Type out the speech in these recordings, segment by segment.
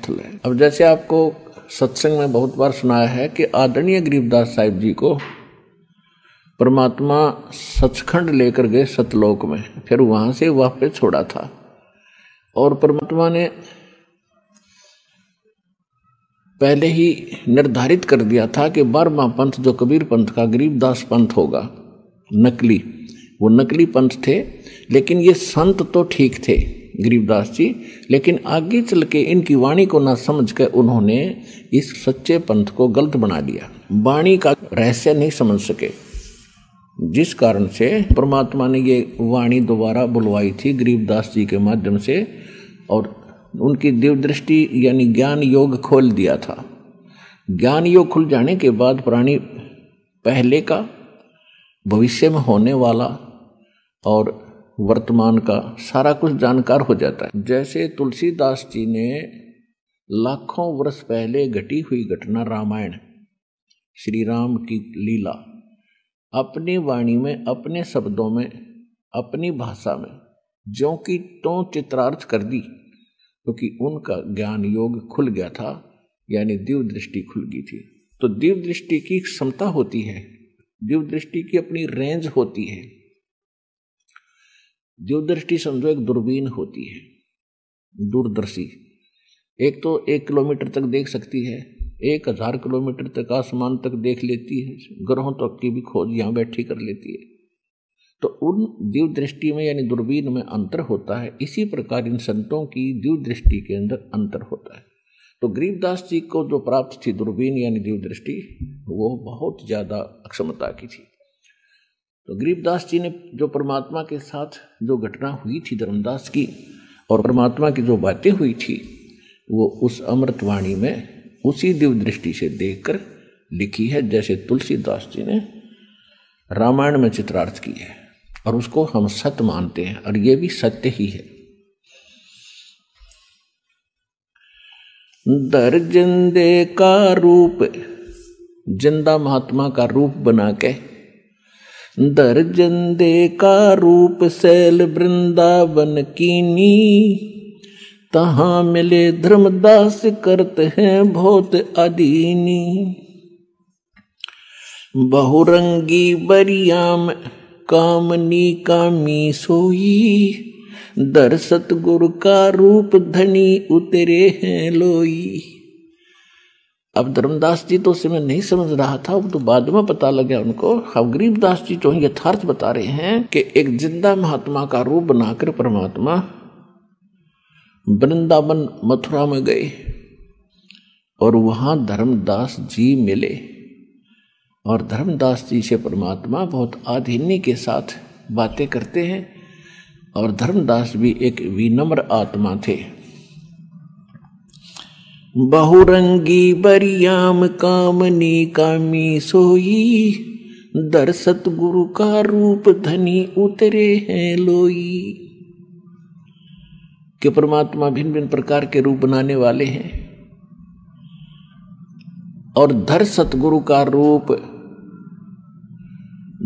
स्थल है। अब जैसे आपको सत्संग में बहुत बार सुनाया है कि आदरणीय गरीबदास साहिब जी को परमात्मा सचखंड लेकर गए सतलोक में, फिर वहां से वापस छोड़ा था और परमात्मा ने पहले ही निर्धारित कर दिया था कि 12वां पंथ जो कबीर पंथ का गरीबदास पंथ होगा, नकली, वो नकली पंथ थे, लेकिन ये संत तो ठीक थे गरीबदास जी, लेकिन आगे चल के इनकी वाणी को ना समझ कर उन्होंने इस सच्चे पंथ को गलत बना दिया, वाणी का रहस्य नहीं समझ सके, जिस कारण से परमात्मा ने ये वाणी दोबारा बुलवाई थी गरीबदास जी के माध्यम से और उनकी दिव्य दृष्टि यानी ज्ञान योग खोल दिया था। ज्ञान योग खुल जाने के बाद प्राणी पहले का, भविष्य में होने वाला और वर्तमान का सारा कुछ जानकार हो जाता है। जैसे तुलसीदास जी ने लाखों वर्ष पहले घटी हुई घटना रामायण, श्री राम की लीला अपनी वाणी में, अपने शब्दों में, अपनी भाषा में ज्यों की त्यों चित्रार्थ कर दी, क्योंकि उनका ज्ञान योग खुल गया था, यानी दिव्य दृष्टि खुल गई थी। तो दिव्य दृष्टि की क्षमता होती है, दिव्य दृष्टि की अपनी रेंज होती है। दिव्य दृष्टि समझो एक दूरबीन होती है, दूरदर्शी। एक तो 1 किलोमीटर तक देख सकती है, 1000 किलोमीटर तक आसमान तक देख लेती है, ग्रहों तक की भी खोज यहाँ बैठी कर लेती है। तो उन दिव्य दृष्टि में यानी दूरबीन में अंतर होता है। इसी प्रकार इन संतों की दिव्य दृष्टि के अंदर अंतर होता है। तो गरीबदास जी को जो प्राप्त थी दूरबीन यानी दिव्य दृष्टि, वो बहुत ज्यादा अक्षमता की थी। तो गरीबदास जी ने जो परमात्मा के साथ जो घटना हुई थी धर्मदास की और परमात्मा की जो बातें हुई थी, वो उस अमृतवाणी में उसी दिव्य दृष्टि से देखकर लिखी है, जैसे तुलसीदास जी ने रामायण में चित्रार्थ की है और उसको हम सत्य मानते हैं और ये भी सत्य ही है। दर जिंदे का रूप, जिंदा महात्मा का रूप बना के, दर जिंदे का रूप सैल वृंदावन कीनी, तहां मिले धर्मदास करते हैं बहुत अदीनी। बहुरंगी बरियाम कामनी कामी सोई, दर सतगुरु का रूप धनी उतरे हैं लोई। अब धर्मदास जी तो उस समय नहीं समझ रहा था, वो तो बाद में पता लगा उनको। अब गरीबदास जी जो यथार्थ बता रहे हैं कि एक जिंदा महात्मा का रूप बनाकर परमात्मा वृंदावन मथुरा में गए और वहां धर्मदास जी मिले और धर्मदास जी से परमात्मा बहुत आधीन्य के साथ बातें करते हैं और धर्मदास भी एक विनम्र आत्मा थे। बहुरंगी बरियाम कामनी कामी सोई, दर सतगुरु का रूप धनी उतरे हैं लोई। कि परमात्मा भिन्न भिन्न प्रकार के रूप बनाने वाले हैं और धर सतगुरु का रूप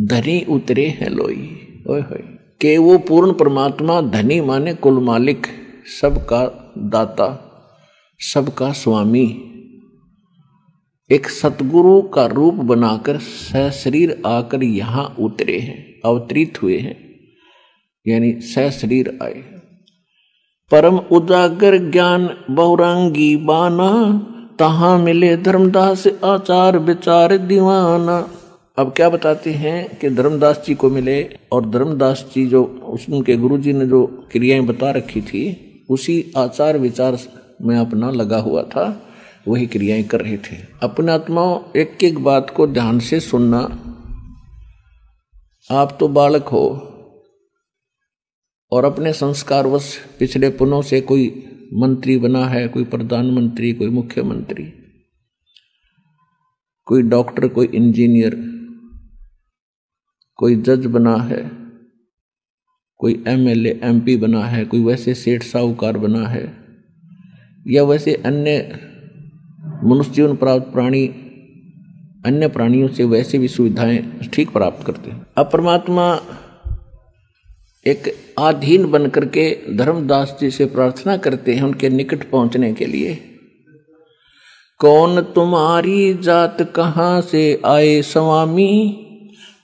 धनी उतरे हैं लोई। ओए होए, के वो पूर्ण परमात्मा धनी माने कुल मालिक, सबका दाता, सबका स्वामी, एक सतगुरु का रूप बनाकर सशरीर आकर यहां उतरे हैं, अवतरित हुए हैं, यानी सशरीर आए। परम उजागर ज्ञान बहुरंगी बाना, तहां मिले धर्मदास आचार विचार दीवाना। अब क्या बताते हैं कि धर्मदास जी को मिले और धर्मदास जी जो उनके गुरु जी ने जो क्रियाएं बता रखी थी उसी आचार विचार में अपना लगा हुआ था, वही क्रियाएं कर रहे थे। अपने आत्माओं, एक एक बात को ध्यान से सुनना। आप तो बालक हो और अपने संस्कारवश पिछले पुनों से कोई मंत्री बना है, कोई प्रधानमंत्री, कोई मुख्यमंत्री, कोई डॉक्टर, कोई इंजीनियर, कोई जज बना है, कोई एमएलए एमपी बना है, कोई वैसे सेठ साहूकार बना है, या वैसे अन्य मनुष्य जीवन प्राप्त प्राणी अन्य प्राणियों से वैसे भी सुविधाएं ठीक प्राप्त करते हैं। अब परमात्मा एक आधीन बन करके धर्मदास जी से प्रार्थना करते हैं उनके निकट पहुंचने के लिए कौन तुम्हारी जात कहाँ से आए स्वामी,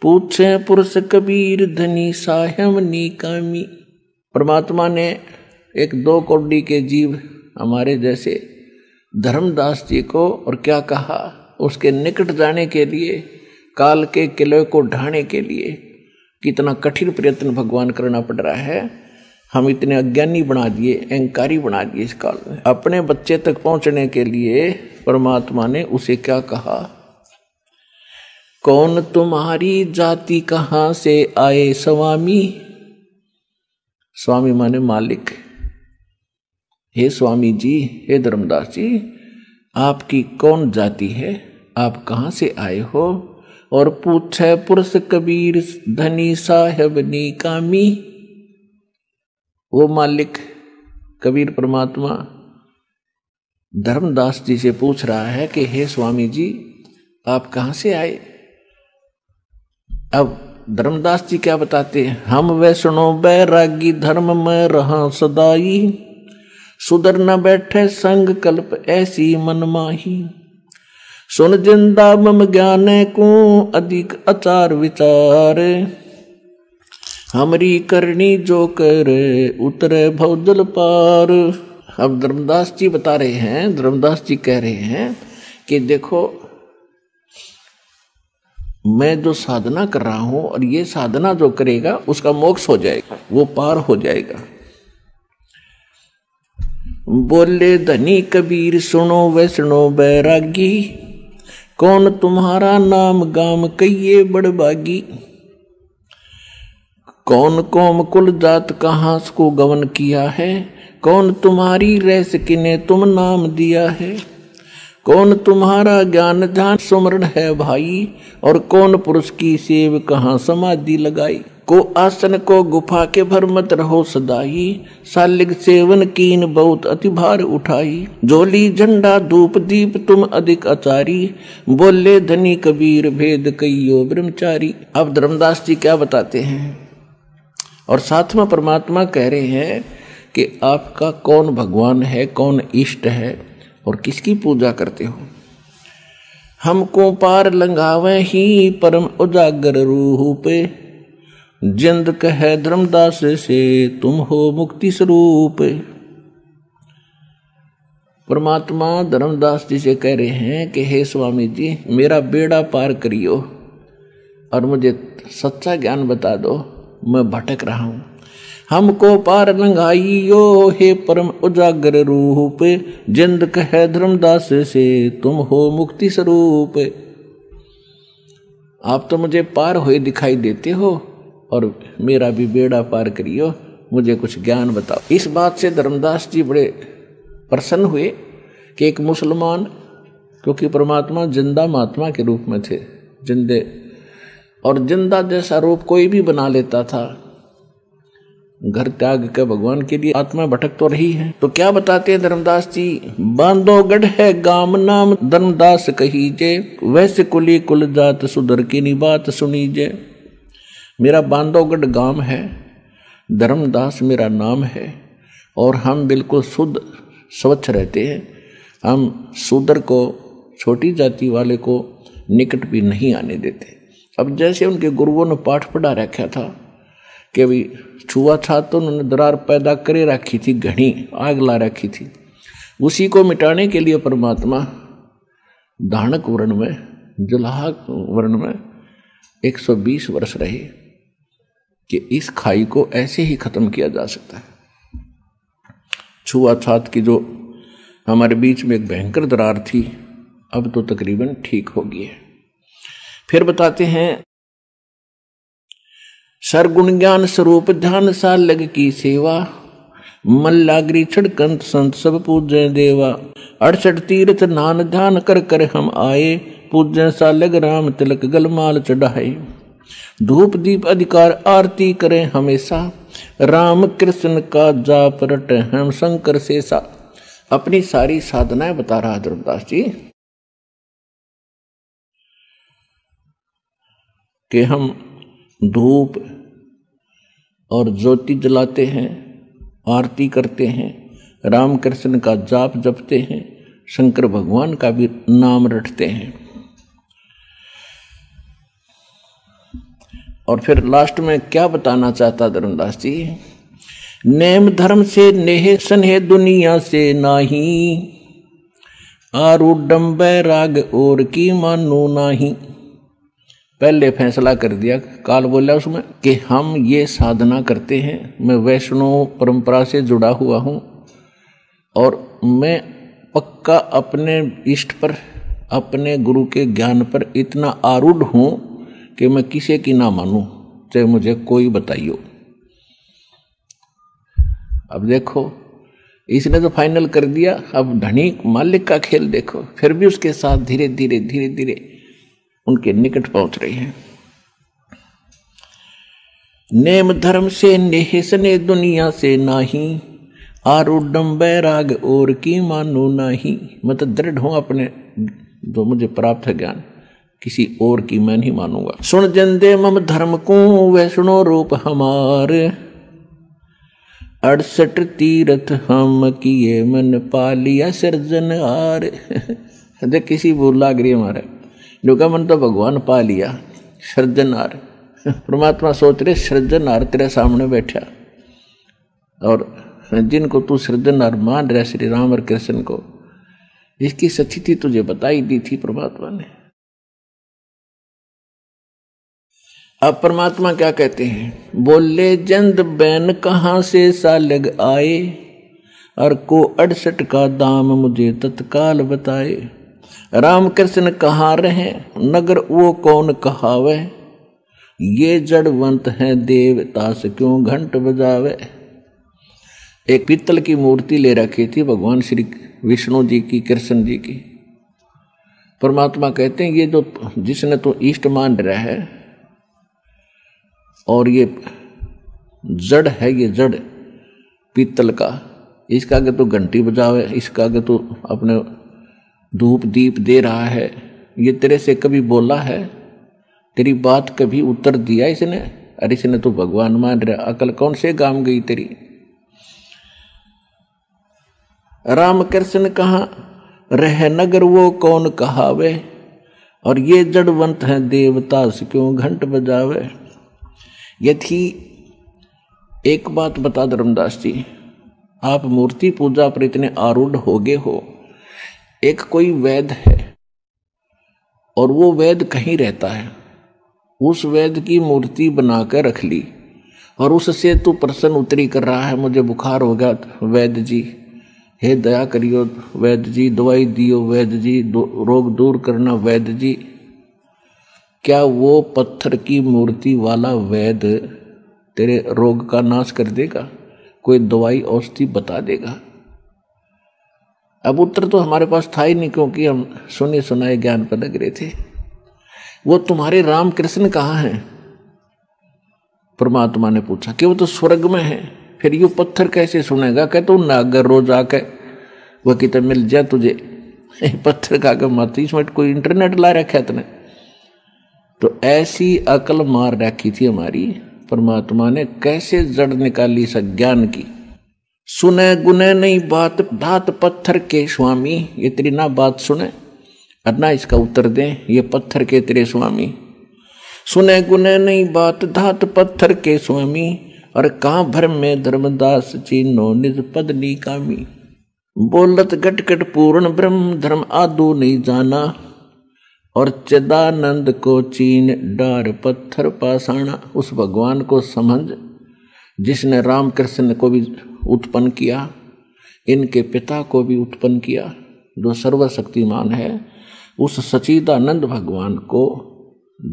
पूछे पुरुष कबीर धनी साहब निकामी। परमात्मा ने एक 2 कौड़ी के जीव हमारे जैसे धर्मदास जी को और क्या कहा, उसके निकट जाने के लिए, काल के किले को ढाने के लिए कितना कठिन प्रयत्न भगवान करना पड़ रहा है। हम इतने अज्ञानी बना दिए, अहंकारी बना दिए इस काल में। अपने बच्चे तक पहुंचने के लिए परमात्मा ने उसे क्या कहा, कौन तुम्हारी जाति कहाँ से आए स्वामी। स्वामी माने मालिक। हे स्वामी जी, हे धर्मदास जी, आपकी कौन जाति है, आप कहाँ से आए हो। और पूछे पुरुष कबीर धनी साहब निकामी। वो मालिक कबीर परमात्मा धर्मदास जी से पूछ रहा है कि हे स्वामी जी, आप कहाँ से आए। अब धर्मदास जी क्या बताते हैं, हम वैष्णो बैरागी धर्म में रहा सदाई, सुधर न बैठे संग कल्प ऐसी मन माही, सुन जिंदा मम ज्ञान को अधिक आचार विचार, हमरी करनी जो कर उतरे भवजल पार। अब धर्मदास जी बता रहे हैं, धर्मदास जी कह रहे हैं कि देखो मैं जो साधना कर रहा हूं और ये साधना जो करेगा उसका मोक्ष हो जाएगा, वो पार हो जाएगा। बोले धनी कबीर सुनो वैष्णो बैरागी, कौन तुम्हारा नाम गाम कहिए बड़बागी, कौन कौम कुल जात कहाँ को गवन किया है, कौन तुम्हारी रैस किने तुम नाम दिया है, कौन तुम्हारा ज्ञान ध्यान सुमरण है भाई, और कौन पुरुष की सेव कहाँ समाधि लगाई, को आसन को गुफा के भर मत रहो सदाई, सालिग सेवन कीन बहुत अति भार उठाई, जोली झंडा धूप दीप तुम अधिक आचारी, बोले धनी कबीर भेद कइयो ब्रह्मचारी। अब धर्मदास जी क्या बताते हैं, और साथ में परमात्मा कह रहे हैं कि आपका कौन भगवान है, कौन इष्ट है और किसकी पूजा करते हो। हमको पार लंघावे ही परम उजागर रूप, जिंद कहे धर्मदास से तुम हो मुक्ति स्वरूप। परमात्मा धर्मदास जी से कह रहे हैं कि हे स्वामी जी, मेरा बेड़ा पार करियो और मुझे सच्चा ज्ञान बता दो, मैं भटक रहा हूं। हमको पार लंघाइयो हे परम उजागर रूप, जिंद कहे धर्मदास से तुम हो मुक्ति स्वरूप। आप तो मुझे पार हुए दिखाई देते हो और मेरा भी बेड़ा पार करियो, मुझे कुछ ज्ञान बताओ। इस बात से धर्मदास जी बड़े प्रसन्न हुए कि एक मुसलमान, क्योंकि परमात्मा जिंदा महात्मा के रूप में थे, जिंदे, और जिंदा जैसा रूप कोई भी बना लेता था। घर त्याग के भगवान के लिए आत्मा भटक तो रही है। तो क्या बताते हैं धर्मदास जी, बांधोगढ़ है गाम नाम धर्मदास कहीजे, वैसे कुली कुल जात सुधर की बात सुनीजे। मेरा बांधोगढ़ गांव है, धर्मदास मेरा नाम है, और हम बिल्कुल शुद्ध स्वच्छ रहते हैं। हम शूद्र को, छोटी जाति वाले को निकट भी नहीं आने देते। अब जैसे उनके गुरुओं ने पाठ पढ़ा रखा था कि अभी छुआछूत तो उन्होंने दरार पैदा करे रखी थी, घनी आग ला रखी थी, उसी को मिटाने के लिए परमात्मा दानक वर्ण में, जुलाहा वर्ण में 120 वर्ष रहे कि इस खाई को ऐसे ही खत्म किया जा सकता है। छुआछूत की जो हमारे बीच में एक भयंकर दरार थी, अब तो तकरीबन ठीक हो गई है। फिर बताते हैं, सरगुण ज्ञान स्वरूप ध्यान सा लग की सेवा, मल्लाग्री छड़कंत संत सब पूजय देवा, 68 तीर्थ नान ध्यान कर कर हम आए, पूजय सा लग राम तिलक गलमाल चढ़ाए, धूप दीप अधिकार आरती करें हमेशा, राम कृष्ण का जाप रटे हम शंकर शेषा। अपनी सारी साधनाएं बता रहा धर्मदास जी कि हम धूप और ज्योति जलाते हैं, आरती करते हैं, राम कृष्ण का जाप जपते हैं, शंकर भगवान का भी नाम रटते हैं। और फिर लास्ट में क्या बताना चाहता धर्मदास जी, नेम धर्म से नेह स्नेह दुनिया से नाही, आरूढ़ बैराग और की मानो नाही। पहले फैसला कर दिया, काल बोला उसमें कि हम ये साधना करते हैं, मैं वैष्णव परंपरा से जुड़ा हुआ हूँ और मैं पक्का अपने इष्ट पर, अपने गुरु के ज्ञान पर इतना आरूढ़ हूँ कि मैं किसी की ना मानूं, चाहे मुझे कोई बताइयो। अब देखो, इसने तो फाइनल कर दिया, अब धनी मालिक का खेल देखो। फिर भी उसके साथ धीरे धीरे धीरे धीरे उनके निकट पहुंच रही है। नेम धर्म से नेह स्नेह दुनिया से नाही, आरूढ़ बैराग और की मानो नाही। मतलब दृढ़ हूं अपने जो मुझे प्राप्त है ज्ञान, किसी और की मैं नहीं मानूंगा। सुन जंदे मम धर्म को वैष्णो रूप हमार, 68 तीर्थ हम किए मन पालिया सृजनहार। जब किसी बोल लाग रही हमारे लोग मन तो भगवान पा लिया सृजनहार। परमात्मा सोच रहे सृजनहार तेरे सामने बैठा, और जिनको तू सृजनहार मान रहा श्री राम और कृष्ण को, इसकी सच्चिति तुझे बताई दी थी परमात्मा ने। अब परमात्मा क्या कहते हैं, बोले जंद बैन कहाँ से सालग आए, और को 68 का दाम मुझे तत्काल बताए। राम कृष्ण कहाँ रहे नगर वो कौन कहावे, ये जड़वंत है देवता से क्यों घंट बजावे। एक पीतल की मूर्ति ले रखी थी भगवान श्री विष्णु जी की, कृष्ण जी की। परमात्मा कहते हैं ये जो जिसने तो इष्ट मान रहा है, और ये जड़ है, ये जड़ पीतल का, इसका आगे तो घंटी बजावे, इसका आगे तो अपने धूप दीप दे रहा है। ये तेरे से कभी बोला है, तेरी बात कभी उत्तर दिया इसने? अरे इसने तो भगवान मान रहा, अकल कौन से गाम गई तेरी। राम कृष्ण कहाँ रह नगर वो कौन कहावे, और ये जड़वंत है देवता से क्यों घंट बजावे। यदि एक बात बता धर्मदास जी, आप मूर्ति पूजा पर इतने आरूढ़ हो गए हो, एक कोई वैद है और वो वैद कहीं रहता है, उस वैद की मूर्ति बनाकर रख ली और उससे तू प्रसन्न उतरी कर रहा है, मुझे बुखार हो गया वैद जी, हे दया करियो वैद जी, दवाई दियो वैद जी, रोग दूर करना वैद जी। क्या वो पत्थर की मूर्ति वाला वैद तेरे रोग का नाश कर देगा? कोई दवाई औषधि बता देगा? अब उत्तर तो हमारे पास था ही नहीं, क्योंकि हम सुने सुनाए ज्ञान पर लग रहे थे। वो तुम्हारे राम कृष्ण कहाँ हैं? परमात्मा ने पूछा कि वो तो स्वर्ग में है, फिर यू पत्थर कैसे सुनेगा? कहते तो नागर रोज आके वो कितने मिल जाए तुझे पत्थर का के मत, इसमें कोई इंटरनेट ला रखा है तने। तो ऐसी अकल मार रखी थी हमारी, परमात्मा ने कैसे जड़ निकाली सज्ञान की। सुने गुने नहीं बात धात पत्थर के स्वामी, ये तेरी ना बात सुने और ना इसका उत्तर दें, ये पत्थर के तेरे स्वामी। सुने गुने नहीं बात धात पत्थर के स्वामी, और कहाँ भर में धर्मदास चीनो निज पद निकामी। बोलत घट घट पूर्ण ब्रह्म धर्म आदो नहीं जाना, और चिदानंद को चीन डार पत्थर पाषाणा। उस भगवान को समझ जिसने राम कृष्ण को भी उत्पन्न किया, इनके पिता को भी उत्पन्न किया, जो सर्वशक्तिमान है, उस सच्चिदानंद भगवान को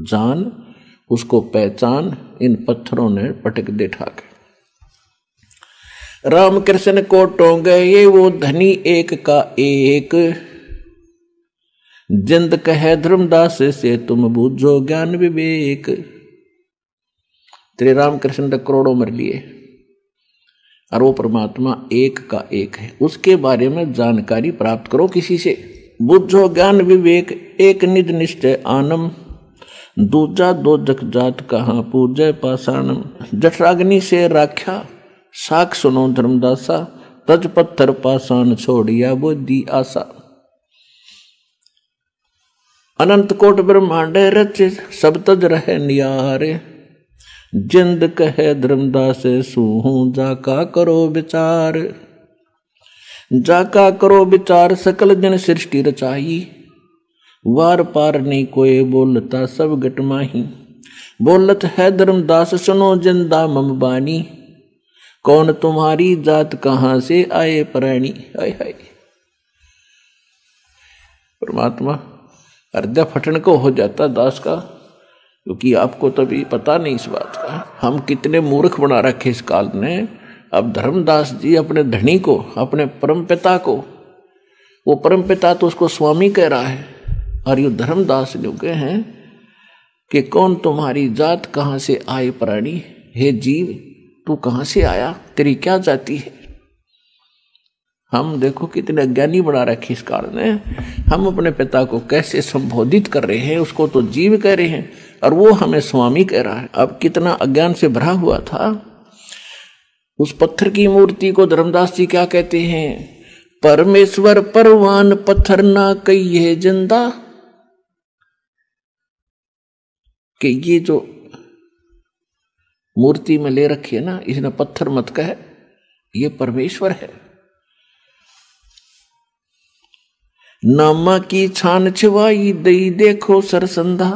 जान, उसको पहचान। इन पत्थरों ने पटक दे ठाके। राम कृष्ण को टोंगे ये वो धनी एक का एक, जिंद कहे धर्मदास से तुम बूझो ज्ञान विवेक। तेरे राम कृष्ण ने करोड़ों मर लिए और वो परमात्मा एक का एक है, उसके बारे में जानकारी प्राप्त करो किसी से। बुझो ज्ञान विवेक एक निज निश्चय आनम, दूजा दो जग जात कहाँ पूजय पाषाणम। जठराग्नि से राख्या साख सुनो धर्मदासा, तज पत्थर पाषाण छोड़िया बुद्धि आशा। अनंत कोट ब्रह्मांड रचे सब तज रहे नियारे, जिंद कहे धर्मदास सूहू जाका करो विचार। जाका करो विचार सकल जन सृष्टि रचाई, वार पार नहीं कोई बोलता सब गटमाही। बोलत है धर्मदास सुनो जिंदा मम बानी, कौन तुम्हारी जात कहां से आए प्राणी। हाय हाय परमात्मा हृदय फटन को हो जाता दास का, क्योंकि आपको तभी पता नहीं इस बात का। हम कितने मूर्ख बना रखे इस काल ने। अब धर्मदास जी अपने धनी को, अपने परमपिता को, वो परमपिता तो उसको स्वामी कह रहा है, और ये धर्मदास जो कहे हैं कि कौन तुम्हारी जात कहां से आए प्राणी। हे जीव तू कहां से आया, तेरी क्या जाति है। हम देखो कितने अज्ञानी बना रखे इस काल ने। हम अपने पिता को कैसे संबोधित कर रहे हैं, उसको तो जीव कह रहे हैं और वो हमें स्वामी कह रहा है। अब कितना अज्ञान से भरा हुआ था। उस पत्थर की मूर्ति को धर्मदास जी क्या कहते हैं, परमेश्वर परवान पत्थर ना कहिए जिंदा। कि ये जो मूर्ति में ले रखी है ना, इसने पत्थर मत कहे, ये परमेश्वर है। नामा की छान छिवाई दई देखो सरसंधा,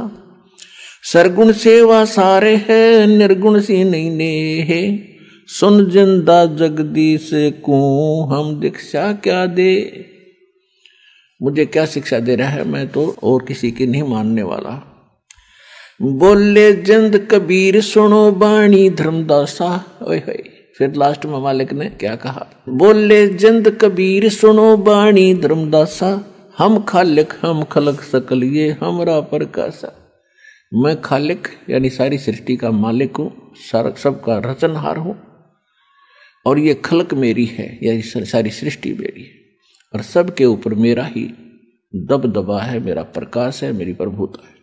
सरगुण सेवा सारे है निर्गुण सी नहीं ने है। सुन जिंदा जगदीश को हम दीक्षा क्या दे। मुझे क्या शिक्षा दे रहा है, मैं तो और किसी की नहीं मानने वाला। बोले जिंद कबीर सुनो बाणी धर्मदासा। ओए होए, फिर लास्ट में मालिक ने क्या कहा, बोले जिंद कबीर सुनो बाणी धर्मदासा। हम खालिक हम खलक सकल ये हमरा प्रकाशा। मैं खालिक यानी सारी सृष्टि का मालिक हूँ, सबका रचनहार हूँ, और ये खलक मेरी है, यानी सारी सृष्टि मेरी है, और सबके ऊपर मेरा ही दबदबा है, मेरा प्रकाश है, मेरी प्रभुता है।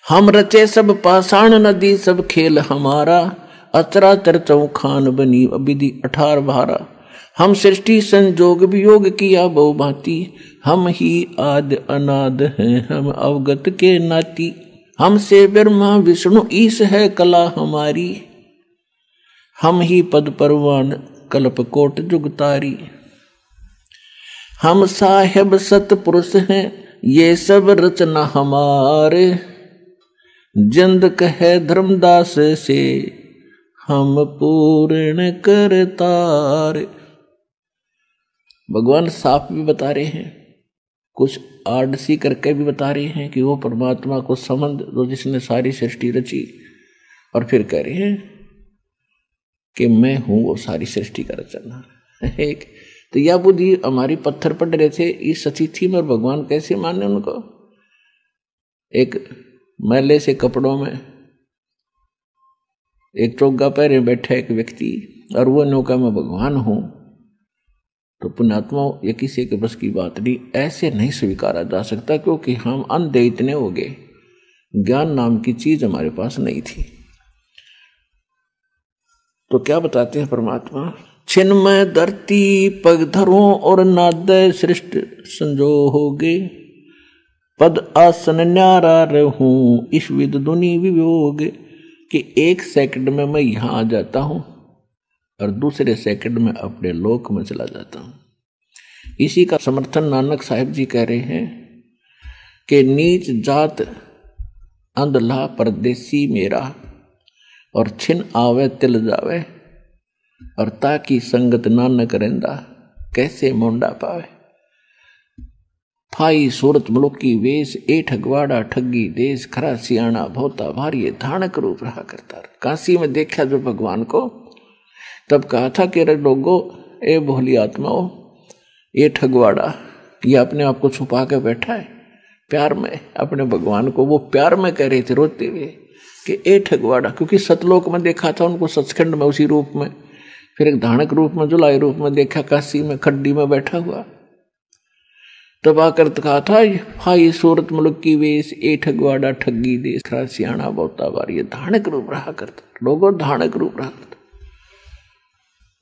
हम रचे सब पाषाण नदी सब खेल हमारा, अचराचर चौखान बनी विधि 18 भारा। हम सृष्टि संजोग वियोग किया बहु भांति, हम ही आद अनाद हैं हम अवगत के नाती। हमसे ब्रह्मा विष्णु ईश है कला हमारी, हम ही पद परवान कल्प कोट जुगतारी। हम साहेब सतपुरुष हैं ये सब रचना हमारे, जिंद कहे धर्मदास से हम पूर्ण करतार। भगवान साफ भी बता रहे हैं, कुछ आड़सी करके भी बता रहे हैं कि वो परमात्मा को संबंध जो जिसने सारी सृष्टि रची, और फिर कह रहे हैं कि मैं हूं वो सारी सृष्टि का रचना। एक तो यह बुद्धि हमारी पत्थर पड़ रहे थे इस अतिथि में, और भगवान कैसे माने उनको। एक मैले से कपड़ों में एक चोगा पहने बैठा एक व्यक्ति, और वो नौका में भगवान हूं, तो पुण्यात्मा ये किसी के बस की बात नहीं, ऐसे नहीं स्वीकारा जा सकता, क्योंकि हम अंधे इतने हो गए, ज्ञान नाम की चीज हमारे पास नहीं थी। तो क्या बताते हैं परमात्मा, छिन्मय धरती पग धरो और नादय सृष्ट संजोगे, पद आसन न्यारा रहूं इस विद दुनि वियोग। कि एक सेकंड में मैं यहां आ जाता हूं और दूसरे सेकंड में अपने लोक में चला जाता हूं। इसी का समर्थन नानक साहिब जी कह रहे हैं कि नीच जात अंधला परदेसी मेरा, और छिन आवे तिल जावे, और ताकि संगत नानक रहंदा कैसे मोंडा पावे। फाई सूरत मुलुक की वेश ए ठगवाड़ा ठगी देश, खरा सियाणा भोता भारी धानक रूप रहा करता। काशी में देखा जो भगवान को, तब कहा था कि रे लोगो, ए भोली आत्माओं, ये ठगवाड़ा ये अपने आप को छुपा के बैठा है प्यार में अपने भगवान को। वो प्यार में कह रहे थे रोते हुए कि ए ठगवाड़ा, क्योंकि सतलोक में देखा था उनको सचखंड में उसी रूप में, फिर एक धानक रूप में जुलाई रूप में देखा काशी में खड्डी में बैठा हुआ। तब आकर कहा था हाई सूरत मुल्क की वेश ए ठगवाड़ा ठगी देश, खरा सियाणा बहुता बार, ये धानक रूप रहा करता, लोगों धानक रूप रहा करता।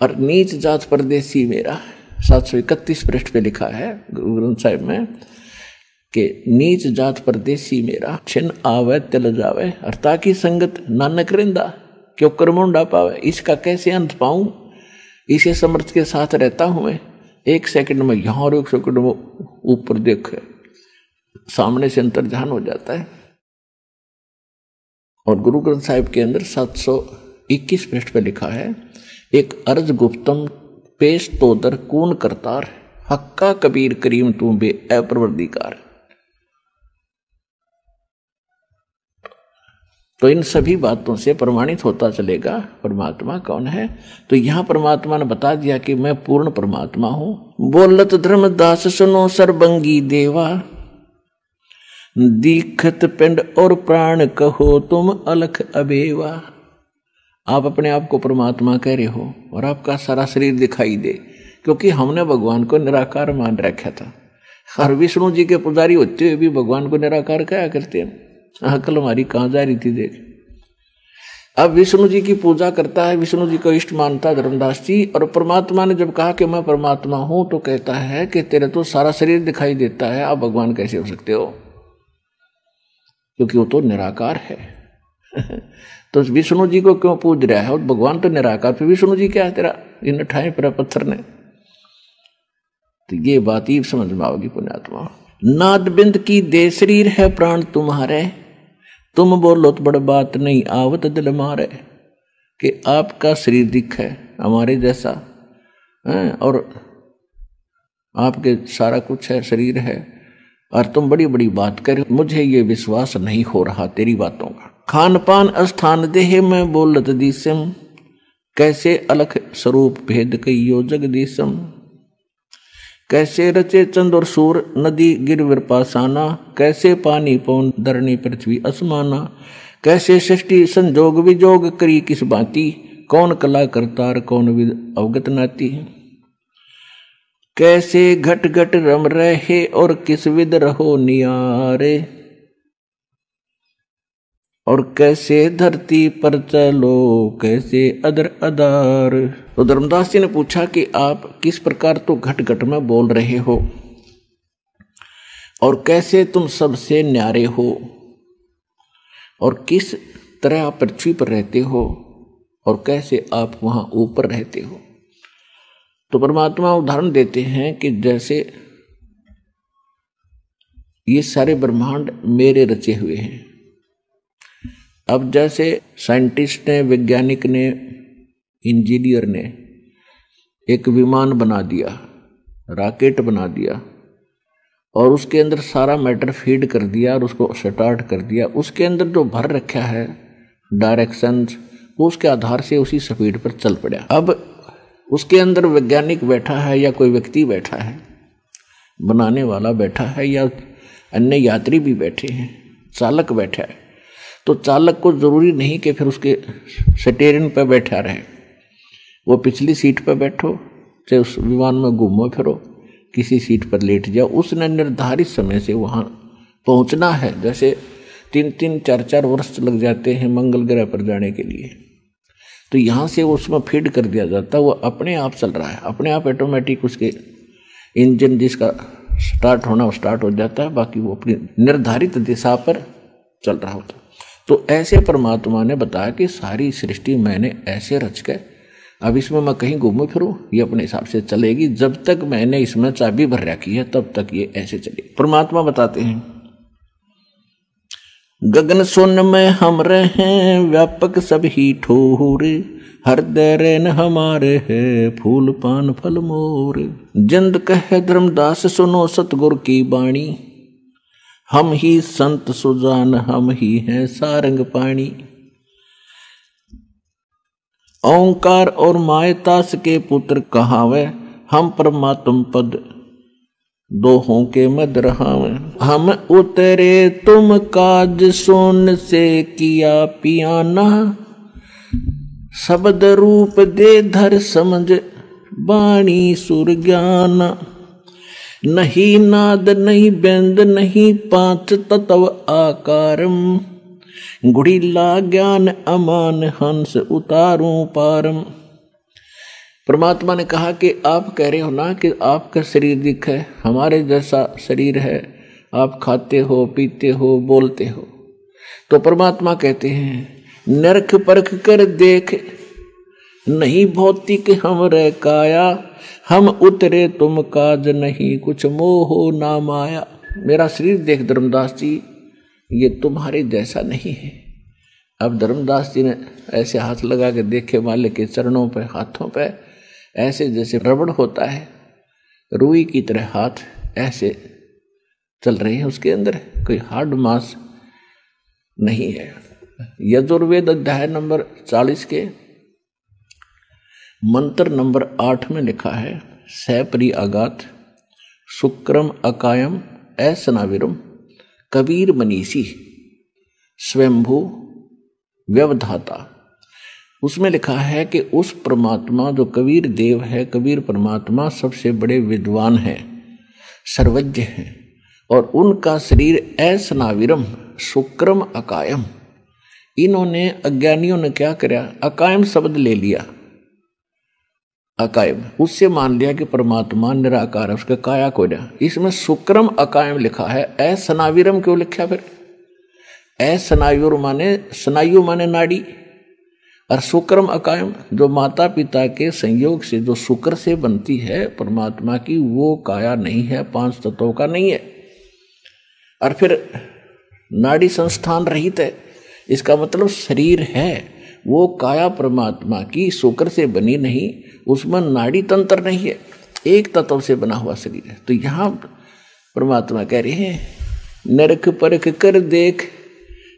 और नीच जात परदेसी मेरा, 731 पृष्ठ पे लिखा है गुरु ग्रंथ साहिब में कि नीच जात परदेसी मेरा छिन आवे तिल जावे अर्थात की संगत नानक रिंदा क्यों कर्मुंडा पावे। इसका कैसे अंत पाऊं, इसे समर्थ के साथ रहता हूं मैं। 1 सेकंड में यहां और 1 सेकंड में ऊपर देखे, सामने से अंतर्ध्यान हो जाता है। और गुरु ग्रंथ साहिब के अंदर 721 पृष्ठ पे लिखा है, एक अर्ज गुप्तम पेश तोदर कून करतार हक्का कबीर करीम तू बे अप्रवर्दिकार। तो इन सभी बातों से प्रमाणित होता चलेगा परमात्मा कौन है। तो यहां परमात्मा ने बता दिया कि मैं पूर्ण परमात्मा हूं। बोलत धर्मदास सुनो सरबंगी देवा दीखत पिंड और प्राण कहो तुम अलख अबेवा। आप अपने आप को परमात्मा कह रहे हो और आपका सारा शरीर दिखाई दे, क्योंकि हमने भगवान को निराकार मान रखा था। और विष्णु जी के पुजारी होते हुए भी भगवान को निराकार कहा करते हैं। अकल हमारी कहाँ जा रही थी देख। अब विष्णु जी की पूजा करता है, विष्णु जी को इष्ट मानता है धर्मदास जी, और परमात्मा ने जब कहा कि मैं परमात्मा हूं तो कहता है कि तेरे तो सारा शरीर दिखाई देता है, आप भगवान कैसे हो सकते हो, क्योंकि वो तो निराकार है। तो विष्णु जी को क्यों पूज रहा है, और भगवान तो निराकार, फिर विष्णु जी क्या है तेरा इन ठाए पर पत्थर ने। तो ये बात ही समझ में आओगी पुण्यात्मा। नाद बिंद की दे शरीर है प्राण तुम्हारे तुम बोलो तो बड़ बात नहीं आवत दिल मारे। कि आपका शरीर दिख है हमारे जैसा है, और आपके सारा कुछ है, शरीर है, और तुम बड़ी बड़ी बात कर, मुझे ये विश्वास नहीं हो रहा तेरी बातों का। खान पान स्थान देह में बोलत दिसम कैसे अलख स्वरूप भेद कइयो जगदीशम। कैसे रचे चंद और सूर नदी गिरविर पासाना कैसे पानी पौन धरणी पृथ्वी असमाना। कैसे सृष्टि संजोग विजोग करी किस बाती कौन कला करतार कौन विद अवगत नाती। कैसे घट घट रम रहे और किस विद रहो नियारे। और कैसे धरती पर चलो कैसे अदर अदार। तो धर्मदास जी ने पूछा कि आप किस प्रकार तो घट घट में बोल रहे हो और कैसे तुम सबसे न्यारे हो और किस तरह आप पृथ्वी पर रहते हो और कैसे आप वहां ऊपर रहते हो। तो परमात्मा उदाहरण देते हैं कि जैसे ये सारे ब्रह्मांड मेरे रचे हुए हैं। अब जैसे साइंटिस्ट ने, वैज्ञानिक ने, इंजीनियर ने एक विमान बना दिया, रॉकेट बना दिया और उसके अंदर सारा मैटर फीड कर दिया और उसको स्टार्ट कर दिया, उसके अंदर जो भर रखा है डायरेक्शंस वो उसके आधार से उसी स्पीड पर चल पड़ा। अब उसके अंदर वैज्ञानिक बैठा है या कोई व्यक्ति बैठा है, बनाने वाला बैठा है या अन्य यात्री भी बैठे हैं, चालक बैठा है, तो चालक को जरूरी नहीं कि फिर उसके स्टीयरिंग पर बैठा रहे। वो पिछली सीट पर बैठो, चाहे उस विमान में घूमो फिरो, किसी सीट पर लेट जाओ, उसने निर्धारित समय से वहाँ पहुँचना है। जैसे 3-3, 4-4 वर्ष लग जाते हैं मंगल ग्रह पर जाने के लिए, तो यहाँ से उसमें फीड कर दिया जाता है, वो अपने आप चल रहा है, अपने आप ऑटोमेटिक उसके इंजन जिसका स्टार्ट होना वो स्टार्ट हो जाता है, बाकी वो अपनी निर्धारित दिशा पर चल रहा होता है। तो ऐसे परमात्मा ने बताया कि सारी सृष्टि मैंने ऐसे रच के, अब इसमें मैं कहीं घूमूं फिरूं ये अपने हिसाब से चलेगी, जब तक मैंने इसमें चाबी भर रखी है तब तक ये ऐसे चलेगी। परमात्मा बताते हैं गगन सोन में हम रहे व्यापक सब ही ठोर हृदय रेन हमारे है फूल पान फल मोर। जिंद कहे धर्मदास सुनो सतगुरु की बाणी हम ही संत सुजान हम ही हैं सारंग पाणी। ओंकार और मायतास के पुत्र कहावे हम परमात्म पद दोहों के मद रहावे। हम उतरे तुम काज सोन से किया पियाना शब्द रूप दे धर समझ बाणी सुर ज्ञान। नहीं नाद नहीं बेंद नहीं पांच तत्व आकारम गुड़ीला ज्ञान अमान हंस उतारूं पारम। परमात्मा ने कहा कि आप कह रहे हो ना कि आपका शरीर दिखे, हमारे जैसा शरीर है, आप खाते हो, पीते हो, बोलते हो। तो परमात्मा कहते हैं नरख परख कर देख, नहीं भौतिक हम रह काया, हम उतरे तुम काज नहीं, कुछ मोह ना माया। मेरा शरीर देख धर्मदास जी, ये तुम्हारे जैसा नहीं है। अब धर्मदास जी ने ऐसे हाथ लगा के देखे मालिक के चरणों पे, हाथों पे, ऐसे जैसे रबड़ होता है, रुई की तरह हाथ ऐसे चल रहे हैं, उसके अंदर कोई हार्ड मास नहीं है। यजुर्वेद अध्याय नंबर 40 के मंत्र नंबर 8 में लिखा है, सैपरी आगात शुक्रम अकायम ऐसनाविरम कबीर मनीषी स्वयंभू व्यवधाता। उसमें लिखा है कि उस परमात्मा जो कबीर देव है, कबीर परमात्मा सबसे बड़े विद्वान हैं, सर्वज्ञ हैं, और उनका शरीर ऐसनाविरम शुक्रम अकायम। इन्होंने अज्ञानियों ने क्या किया, अकायम शब्द ले लिया, अकायम, उससे मान लिया कि परमात्मा निराकार है, उसका काया को ना। इसमें शुक्रम अकायम लिखा है, ऐसनाविरम क्यों लिखा फिर? ऐसनायुर माने, स्नायु माने नाड़ी, और शुक्रम अकायम जो माता पिता के संयोग से जो शुक्र से बनती है परमात्मा की, वो काया नहीं है, 5 तत्वों का नहीं है। और फिर नाड़ी संस्थान रहित है, इसका मतलब शरीर है वो काया परमात्मा की शुक्र से बनी नहीं, उसमें नाड़ी तंत्र नहीं है, एक तत्व से बना हुआ शरीर है। तो यहां परमात्मा कह रहे हैं नरक परख कर देख,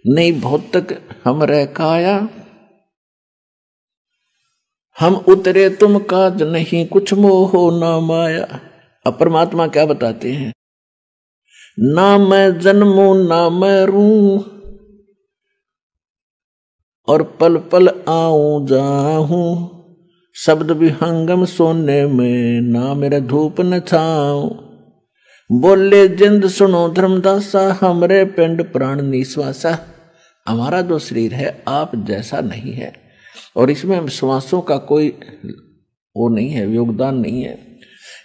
नहीं भौतिक हम रह काया, हम उतरे तुम काज नहीं, कुछ मोह ना माया। अब परमात्मा क्या बताते हैं, ना मैं जन्मूं ना मैं रू, और पल पल आऊं जाऊं, शब्द विहंगम सोने में, ना मेरा धूप न छाऊं। बोले जिंद सुनो धर्मदासा, हमरे पिंड प्राण निश्वासा। हमारा जो शरीर है आप जैसा नहीं है, और इसमें श्वासों का कोई वो नहीं है, योगदान नहीं है।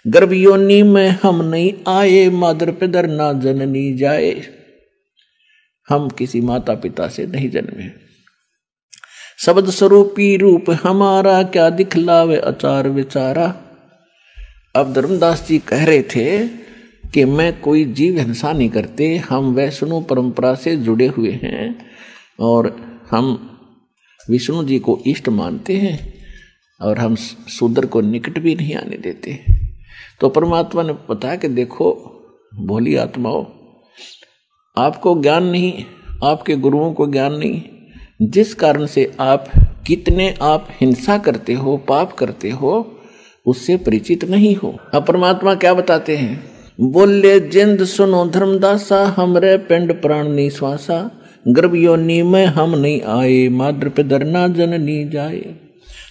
गर्भ योनि में हम नहीं आए, मादर पिदर ना जननी जाए। हम किसी माता पिता से नहीं जन्मे। शब्द स्वरूपी रूप हमारा, क्या दिखलावे आचार विचारा। अब धर्मदास जी कह रहे थे कि मैं कोई जीव हिंसा नहीं करते, हम वैष्णव परंपरा से जुड़े हुए हैं और हम विष्णु जी को इष्ट मानते हैं, और हम शूद्र को निकट भी नहीं आने देते। तो परमात्मा ने बताया कि देखो भोली आत्माओं, आपको ज्ञान नहीं, आपके गुरुओं को ज्ञान नहीं, जिस कारण से आप कितने आप हिंसा करते हो, पाप करते हो, उससे परिचित नहीं हो। अब परमात्मा क्या बताते हैं, बोले जिंद सुनो धर्मदासा, हमरे पिंड प्राण निश्वासा। गर्भ योनि में हम नहीं आए, माद्र पिदर ना जननी जाए।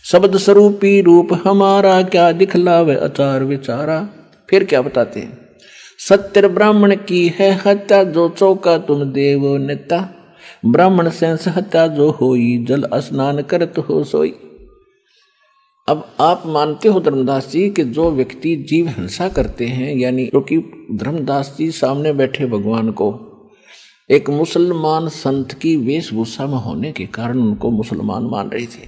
शब्द स्वरूपी रूप हमारा, क्या दिखलावे आचार विचारा। फिर क्या बताते हैं, सत्य ब्राह्मण की है हत्या, जो चौका तुम देवो नेता। ब्राह्मण से हत्या जो होई, जल स्नान करत हो सोई। अब आप मानते हो धर्मदास जी कि जो व्यक्ति जीव हिंसा करते हैं, यानी क्योंकि धर्मदास जी सामने बैठे भगवान को एक मुसलमान संत की वेशभूषा में होने के कारण उनको मुसलमान मान रहे थे,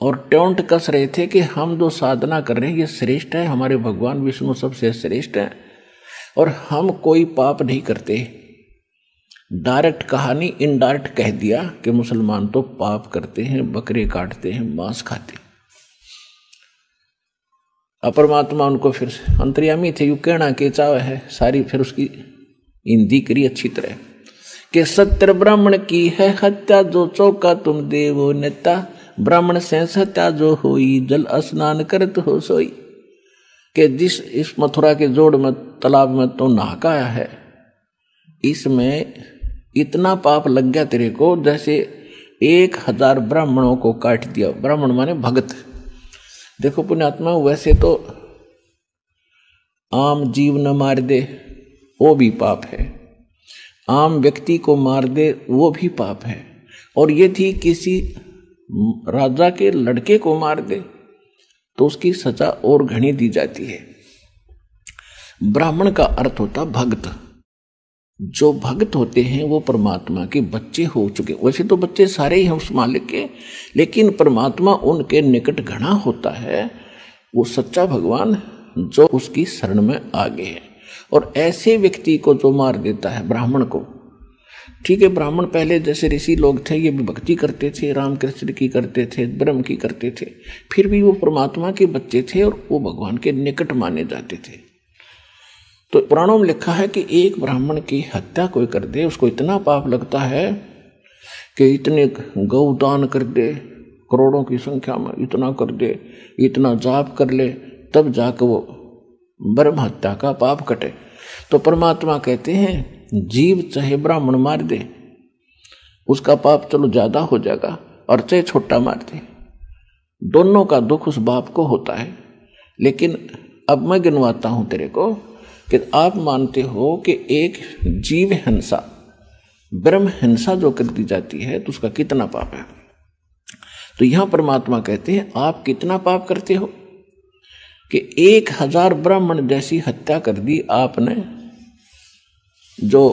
और टोंट कस रहे थे कि हम जो साधना कर रहे हैं ये श्रेष्ठ है, हमारे भगवान विष्णु सबसे श्रेष्ठ हैं, और हम कोई पाप नहीं करते। डायरेक्ट कहानी इनडायरेक्ट कह दिया कि मुसलमान तो पाप करते हैं, बकरे काटते हैं, मांस खाते हैं। अपरमात्मा उनको फिर अंतर्यामी थे, यू कहना के चाव है सारी, फिर उसकी हिंदी करी अच्छी तरह कि सत्य ब्राह्मण की है हत्या, जो चौका तुम देवो नेता। ब्राह्मण से हत्या जो हुई, जल स्नान करत हो सोई। कि जिस इस मथुरा के जोड़ में तालाब में तो नहाकाया है, इसमें इतना पाप लग गया तेरे को जैसे 1000 ब्राह्मणों को काट दिया। ब्राह्मण माने भगत। देखो पुण्यात्मा, वैसे तो आम जीव न मार दे वो भी पाप है, आम व्यक्ति को मार दे वो भी पाप है, और ये थी किसी राजा के लड़के को मार दे तो उसकी सजा और घनी दी जाती है। ब्राह्मण का अर्थ होता भक्त। जो भक्त होते हैं वो परमात्मा के बच्चे हो चुके। वैसे तो बच्चे सारे ही हैं उस मालिक के, लेकिन परमात्मा उनके निकट घना होता है। वो सच्चा भगवान जो उसकी शरण में आ गए है। और ऐसे व्यक्ति को जो मार देता है ब्राह्मण को, ठीक है, ब्राह्मण पहले जैसे ऋषि लोग थे, ये भी भक्ति करते थे, राम कृष्ण की करते थे, ब्रह्म की करते थे, फिर भी वो परमात्मा के बच्चे थे और वो भगवान के निकट माने जाते थे। तो पुराणों में लिखा है कि एक ब्राह्मण की हत्या कोई कर दे, उसको इतना पाप लगता है कि इतने गौदान कर दे, करोड़ों की संख्या में इतना कर दे, इतना जाप कर ले, तब जाकर वो ब्रह्म हत्या का पाप कटे। तो परमात्मा कहते हैं जीव चाहे ब्राह्मण मार दे, उसका पाप चलो ज्यादा हो जाएगा, और चाहे छोटा मार दे, दोनों का दुख उस बाप को होता है। लेकिन अब मैं गिनवाता हूं तेरे को कि आप मानते हो कि एक जीव हिंसा, ब्रह्म हिंसा जो कर दी जाती है तो उसका कितना पाप है। तो यहां परमात्मा कहते हैं आप कितना पाप करते हो कि 1000 ब्राह्मण जैसी हत्या कर दी आपने, जो